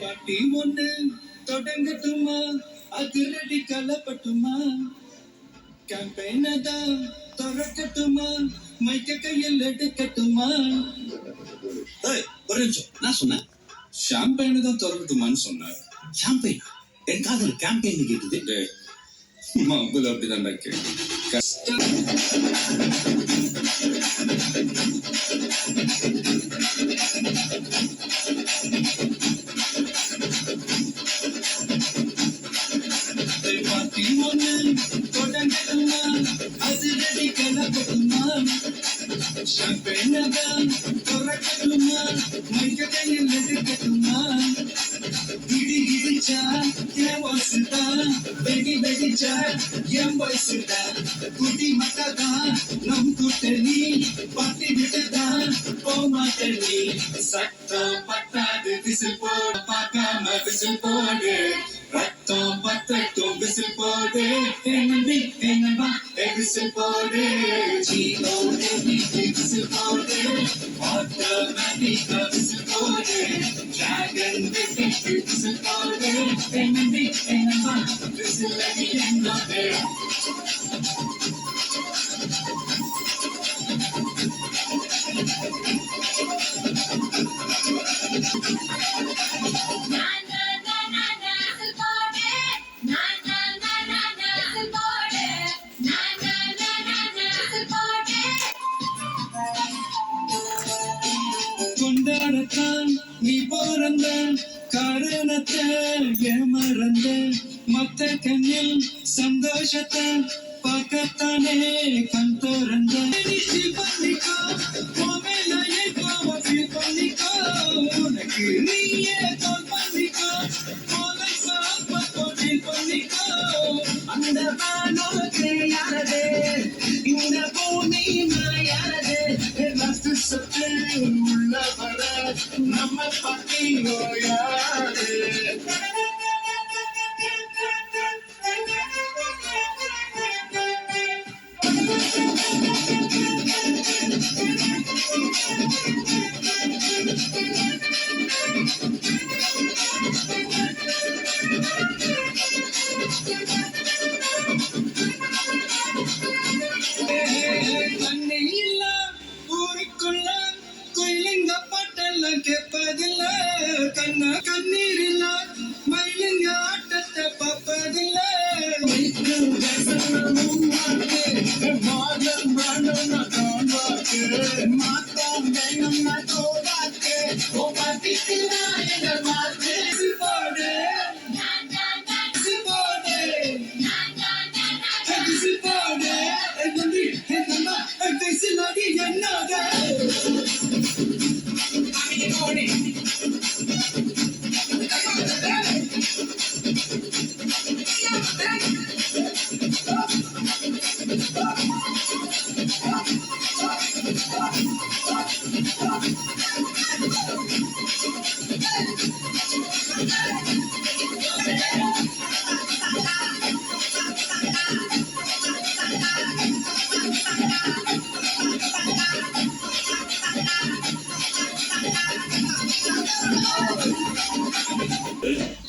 பாட்டி ஒண்ணு தொடங்கட்டுமா, அதிரடி கலப்பட்டுமா, கேம்பெயின தான் திறக்கட்டுமா, மைக்க கையில் எடுக்கட்டுமா. ஒரு நிமிஷம், நான் சொன்னேன் ஷாம்பெயின தான் திறக்கட்டுமான்னு சொன்னேன். ஷாம்பெயின் என் காதல் கேம்பெயின் கேட்டது. மாப்பிள்ள அப்படிதான் பாட்டி ஒண்ணு தொடங்கட்டுமா, அதிரடி கலப்பட்டுமா, ஷாம்பெயின தான் திறக்கட்டுமா, மைக்க கையில் எடுக்கட்டுமா. இடி இடிச்சா என் வாசுதான், வெடி வெடிச்சா என் வயசுதான், குடி மக்கதான் நம் கூட்டணி, பாட்டி விட்டுதான் போமாட்ட நீ. சத்தம் பத்தாது விசில் போட பார்க்காம விசில் போடு, ரத்தம் பத்தட்டும் விசில் போடு, என்னம்பி என்னவா விசில் போடு, விசில் போடு, ஆட்டோமேட்டிக்கா விசில் போடு, டிராகன் விசில் போடு, என்னம்பி என்னவா விசில் அடி என்னோடு. கொண்டாடத்தான் நீ பிறந்த காரணத்தை ஏமறந்த, மத்த கண்ணில் சந்தோஷத்தை பார்க்கத்தானே கண் திறந்த. பண்ணிக்கோ கோவிலையை கோவத்தில் பண்ணிக்கோ, உனக்கு நீயே தோல் பண்ணிக்கோ, கோவை சாப்போட்டில் பண்ணிக்கோ. அந்த வானோக்கு யாரது, இந்த பூமி மாயாது, ரத்து சத்து உள்ளவர நம்ம பத்தியோ யாரு. தண்ணி இல்ல ஊருக்குள்ள குயிலுங்க பாட்டெல்லாம் கேட்பதில்ல, கண்ணா கண்ணீர் இல்ல மயிலுங்க ஆட்டத்தை பார்ப்பதில்ல. மாத்தம் வேணும்னா தோடாக்கு போடு என்னோட Hey.